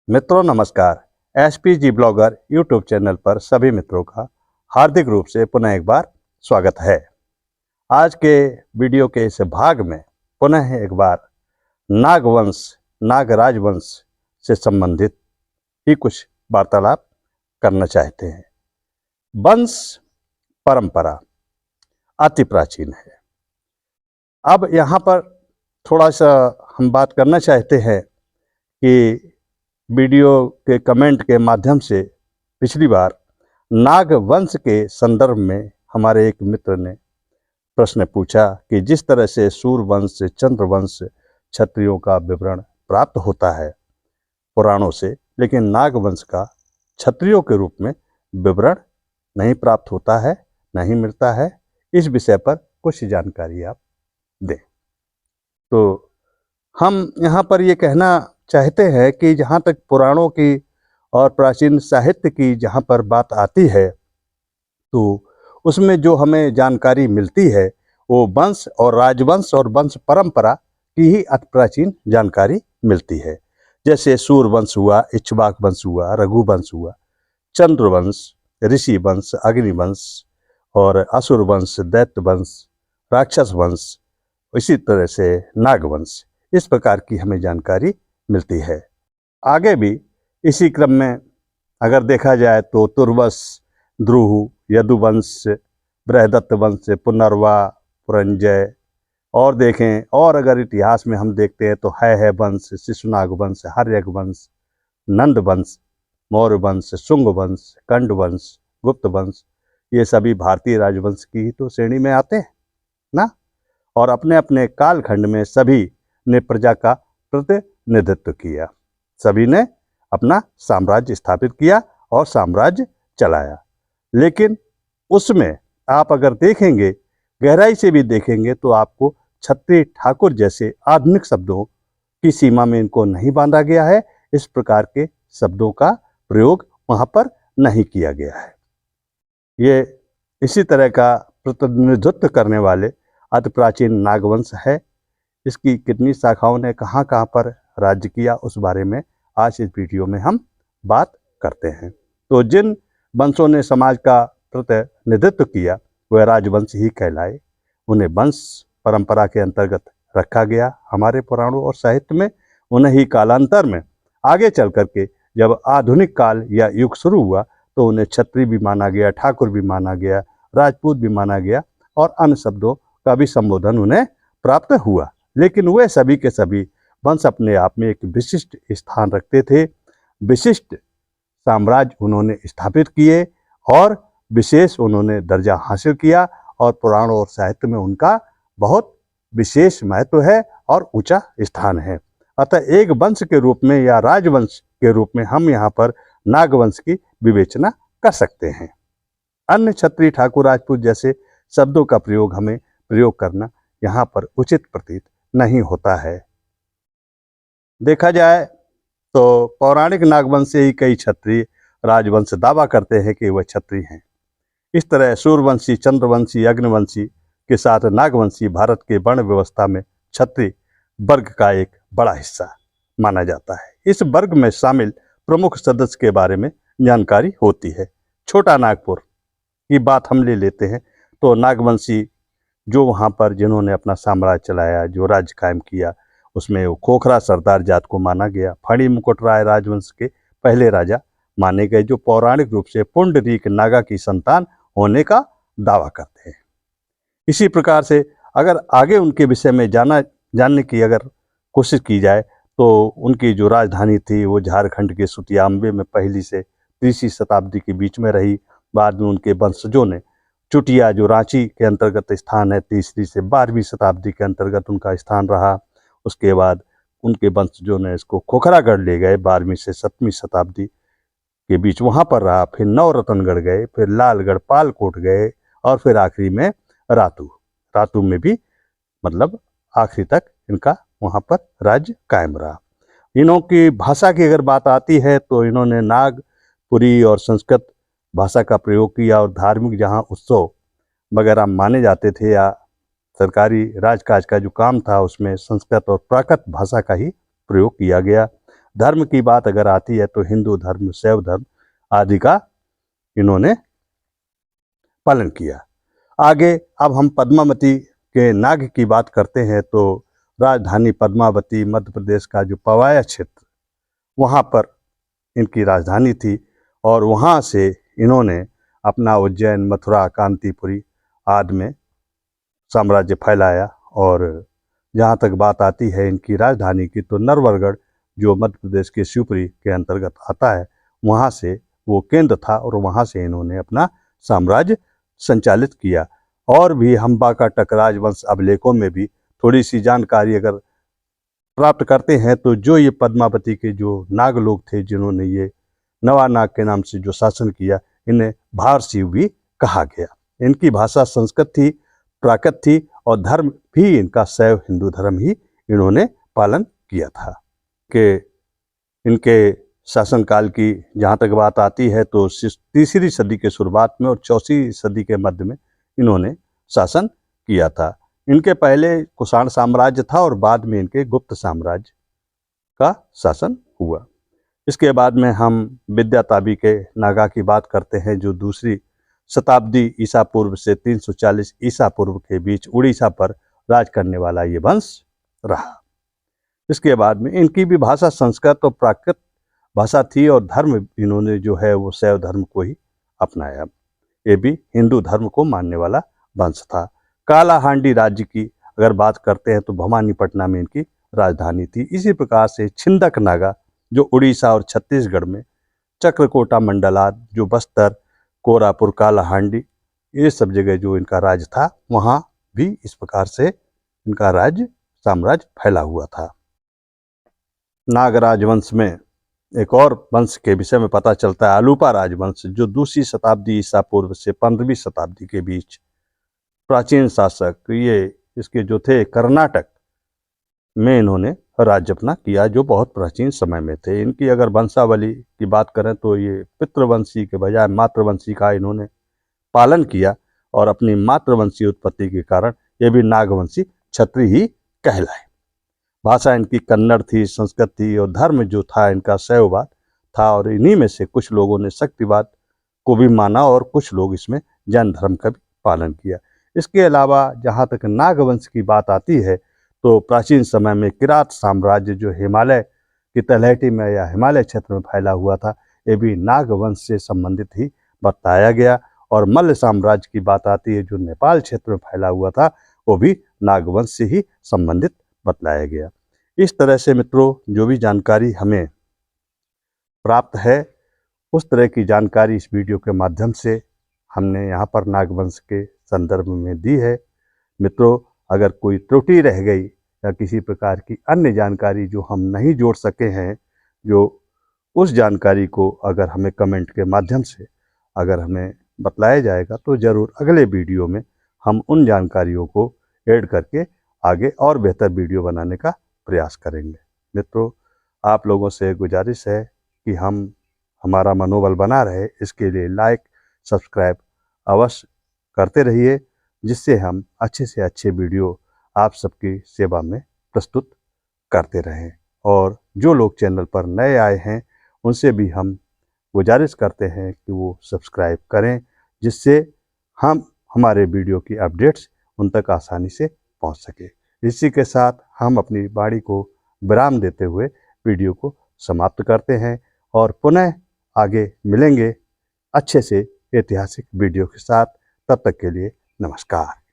मित्रों नमस्कार। SPG blogger YouTube channel पर सभी मित्रों का हार्दिक रूप से पुनः एक बार स्वागत है। आज के वीडियो के इस भाग में पुनः एक बार नागवंश नागराजवंश से संबंधित ही कुछ वार्तालाप करना चाहते हैं। वंश परंपरा अति प्राचीन है। अब यहाँ पर थोड़ा सा हम बात करना चाहते हैं कि वीडियो के कमेंट के माध्यम से पिछली बार नागवंश के संदर्भ में हमारे एक मित्र ने प्रश्न पूछा कि जिस तरह से सूर्यवंश चंद्रवंश क्षत्रियों का विवरण प्राप्त होता है पुराणों से, लेकिन नागवंश का क्षत्रियों के रूप में विवरण नहीं प्राप्त होता है, नहीं मिलता है। इस विषय पर कुछ जानकारी आप दें। तो हम यहाँ पर ये कहना चाहते हैं कि जहाँ तक पुराणों की और प्राचीन साहित्य की जहाँ पर बात आती है तो उसमें जो हमें जानकारी मिलती है वो वंश और राजवंश और वंश परंपरा की ही अति प्राचीन जानकारी मिलती है। जैसे सूर्यवंश हुआ, इक्ष्वाक वंश हुआ, रघुवंश हुआ, चंद्रवंश, ऋषि वंश, अग्निवंश और असुर वंश, दैत्य वंश, राक्षस वंश, इसी तरह से नागवंश, इस प्रकार की हमें जानकारी मिलती है। आगे भी इसी क्रम में अगर देखा जाए तो तुर्वस, द्रुह, यदुवंश, बृहदत्त वंश, पुनर्वा, पुरंजय और देखें, और अगर इतिहास में हम देखते हैं तो है वंश, शिशुनाग वंश, हर्यक वंश, नंद वंश, मौर्य वंश, शुंग वंश, कंड वंश, गुप्त वंश, ये सभी भारतीय राजवंश की ही तो श्रेणी में आते हैं ना। और अपने अपने कालखंड में सभी ने प्रजा का प्रतिनिधित्व किया, सभी ने अपना साम्राज्य स्थापित किया और साम्राज्य चलाया। लेकिन उसमें आप अगर देखेंगे, गहराई से भी देखेंगे, तो आपको क्षत्रिय ठाकुर जैसे आधुनिक शब्दों की सीमा में इनको नहीं बांधा गया है। इस प्रकार के शब्दों का प्रयोग वहाँ पर नहीं किया गया है। ये इसी तरह का प्रतिनिधित्व करने वाले अति प्राचीन नागवंश है। इसकी कितनी शाखाओं ने कहाँ कहाँ पर राज्य किया, उस बारे में आज इस वीडियो में हम बात करते हैं। तो जिन वंशों ने समाज का प्रतिनिधित्व किया वह राजवंश ही कहलाए। उन्हें वंश परंपरा के अंतर्गत रखा गया हमारे पुराणों और साहित्य में। उन्हें ही कालांतर में आगे चल करके जब आधुनिक काल या युग शुरू हुआ तो उन्हें क्षत्रिय भी माना गया, ठाकुर भी माना गया, राजपूत भी माना गया और अन्य शब्दों का भी संबोधन उन्हें प्राप्त हुआ। लेकिन वे सभी के सभी वंश अपने आप में एक विशिष्ट स्थान रखते थे। विशिष्ट साम्राज्य उन्होंने स्थापित किए और विशेष उन्होंने दर्जा हासिल किया और पुराणों और साहित्य में उनका बहुत विशेष महत्व है और ऊंचा स्थान है। अतः एक वंश के रूप में या राजवंश के रूप में हम यहाँ पर नागवंश की विवेचना कर सकते हैं। अन्य क्षत्रिय ठाकुर राजपूत जैसे शब्दों का प्रयोग हमें प्रयोग करना यहाँ पर उचित प्रतीत नहीं होता है। देखा जाए तो पौराणिक नागवंश से ही कई क्षत्रिय राजवंश दावा करते हैं कि वह क्षत्रिय हैं। इस तरह सूर्यवंशी, चंद्रवंशी, अग्निवंशी के साथ नागवंशी भारत के वर्ण व्यवस्था में क्षत्रिय वर्ग का एक बड़ा हिस्सा माना जाता है। इस वर्ग में शामिल प्रमुख सदस्य के बारे में जानकारी होती है। छोटा नागपुर की बात हम ले लेते हैं तो नागवंशी जो वहाँ पर जिन्होंने अपना साम्राज्य चलाया, जो राज्य कायम किया, उसमें वो खोखरा सरदार जात को माना गया। फणी मुकुट राय राजवंश के पहले राजा माने गए, जो पौराणिक रूप से पुंडरीक नागा की संतान होने का दावा करते हैं। इसी प्रकार से अगर आगे उनके विषय में जानने की अगर कोशिश की जाए तो उनकी जो राजधानी थी वो झारखंड के सुतियाम्बे में पहली से 30वीं शताब्दी के बीच में रही। बाद में उनके वंशजों ने चुटिया, जो रांची के अंतर्गत स्थान है, 3वीं से 12वीं शताब्दी के अंतर्गत उनका स्थान रहा। उसके बाद उनके वंशजों ने इसको खोखरागढ़ ले गए, 12वीं से 7वीं शताब्दी के बीच वहाँ पर रहा। फिर नवरत्नगढ़ गए, फिर लालगढ़, पालकोट गए और फिर आखिरी में रातू में भी मतलब आखिरी तक इनका वहाँ पर राज्य कायम रहा। इन्हों की भाषा की अगर बात आती है तो इन्होंने नागपुरी और संस्कृत भाषा का प्रयोग किया और धार्मिक जहाँ उत्सव वगैरह माने जाते थे या सरकारी राजकाज का जो काम था उसमें संस्कृत और प्राकृत भाषा का ही प्रयोग किया गया। धर्म की बात अगर आती है तो हिंदू धर्म, शैव धर्म आदि का इन्होंने पालन किया। आगे अब हम पद्मावती के नाग की बात करते हैं तो राजधानी पद्मावती मध्य प्रदेश का जो पवाया क्षेत्र, वहाँ पर इनकी राजधानी थी और वहाँ से इन्होंने अपना उज्जैन, मथुरा, कांतीपुरी आदि में साम्राज्य फैलाया। और जहाँ तक बात आती है इनकी राजधानी की तो नरवरगढ़ जो मध्य प्रदेश के शिवपुरी के अंतर्गत आता है, वहाँ से वो केंद्र था और वहाँ से इन्होंने अपना साम्राज्य संचालित किया। और भी हम बाकाटक राजवंश अभिलेखों में भी थोड़ी सी जानकारी अगर प्राप्त करते हैं तो जो ये पद्मावती के जो नाग लोग थे जिन्होंने ये नवा नाग के नाम से जो शासन किया, इन्हें भारशिव भी कहा गया। इनकी भाषा संस्कृत थी, प्राकृत थी और धर्म भी इनका शैव हिंदू धर्म ही इन्होंने पालन किया था। कि इनके शासनकाल की जहाँ तक बात आती है तो 3री सदी के शुरुआत में और 4वीं सदी के मध्य में इन्होंने शासन किया था। इनके पहले कुषाण साम्राज्य था और बाद में इनके गुप्त साम्राज्य का शासन हुआ। इसके बाद में हम विद्याताबी के नागा की बात करते हैं जो 2री शताब्दी ईसा पूर्व से 340 ईसा पूर्व के बीच उड़ीसा पर राज करने वाला ये वंश रहा। इसके बाद में इनकी भी भाषा संस्कृत और प्राकृत भाषा थी और धर्म इन्होंने जो है वो शैव धर्म को ही अपनाया। ये भी हिंदू धर्म को मानने वाला वंश था। कालाहांडी राज्य की अगर बात करते हैं तो भवानीपटना में इनकी राजधानी थी। इसी प्रकार से छिंदक नागा जो उड़ीसा और छत्तीसगढ़ में, चक्रकोटा मंडलात जो बस्तर, कोरापुर, कालाहांडी, ये सब जगह जो इनका राज था, वहाँ भी इस प्रकार से इनका राज्य साम्राज्य फैला हुआ था। नाग राजवंश में एक और वंश के विषय में पता चलता है, आलूपा राजवंश जो 2री शताब्दी ईसा पूर्व से 15वीं शताब्दी के बीच प्राचीन शासक, ये इसके जो थे कर्नाटक में इन्होंने राज्य अपना किया जो बहुत प्राचीन समय में थे। इनकी अगर वंशावली की बात करें तो ये पितृवंशी के बजाय मातृवंशी का इन्होंने पालन किया और अपनी मातृवंशी उत्पत्ति के कारण ये भी नागवंशी क्षत्रिय ही कहलाए। भाषा इनकी कन्नड़ थी, संस्कृत थी और धर्म जो था इनका शैववाद था और इन्हीं में से कुछ लोगों ने शक्तिवाद को भी माना और कुछ लोग इसमें जैन धर्म का भी पालन किया। इसके अलावा जहाँ तक नागवंश की बात आती है तो प्राचीन समय में किरात साम्राज्य जो हिमालय की तलहटी में या हिमालय क्षेत्र में फैला हुआ था, ये भी नागवंश से संबंधित ही बताया गया। और मल्ल साम्राज्य की बात आती है जो नेपाल क्षेत्र में फैला हुआ था, वो भी नागवंश से ही संबंधित बतलाया गया। इस तरह से मित्रों जो भी जानकारी हमें प्राप्त है उस तरह की जानकारी इस वीडियो के माध्यम से हमने यहाँ पर नागवंश के संदर्भ में दी है। मित्रों अगर कोई त्रुटि रह गई या किसी प्रकार की अन्य जानकारी जो हम नहीं जोड़ सके हैं, जो उस जानकारी को अगर हमें कमेंट के माध्यम से अगर हमें बतलाया जाएगा तो ज़रूर अगले वीडियो में हम उन जानकारियों को ऐड करके आगे और बेहतर वीडियो बनाने का प्रयास करेंगे। मित्रों आप लोगों से गुजारिश है कि हमारा मनोबल बना रहे, इसके लिए लाइक सब्सक्राइब अवश्य करते रहिए, जिससे हम अच्छे से अच्छे वीडियो आप सबकी सेवा में प्रस्तुत करते रहें। और जो लोग चैनल पर नए आए हैं उनसे भी हम गुजारिश करते हैं कि वो सब्सक्राइब करें, जिससे हमारे वीडियो की अपडेट्स उन तक आसानी से पहुंच सके। इसी के साथ हम अपनी वाणी को विराम देते हुए वीडियो को समाप्त करते हैं और पुनः आगे मिलेंगे अच्छे से ऐतिहासिक वीडियो के साथ। तब तक के लिए नमस्कार।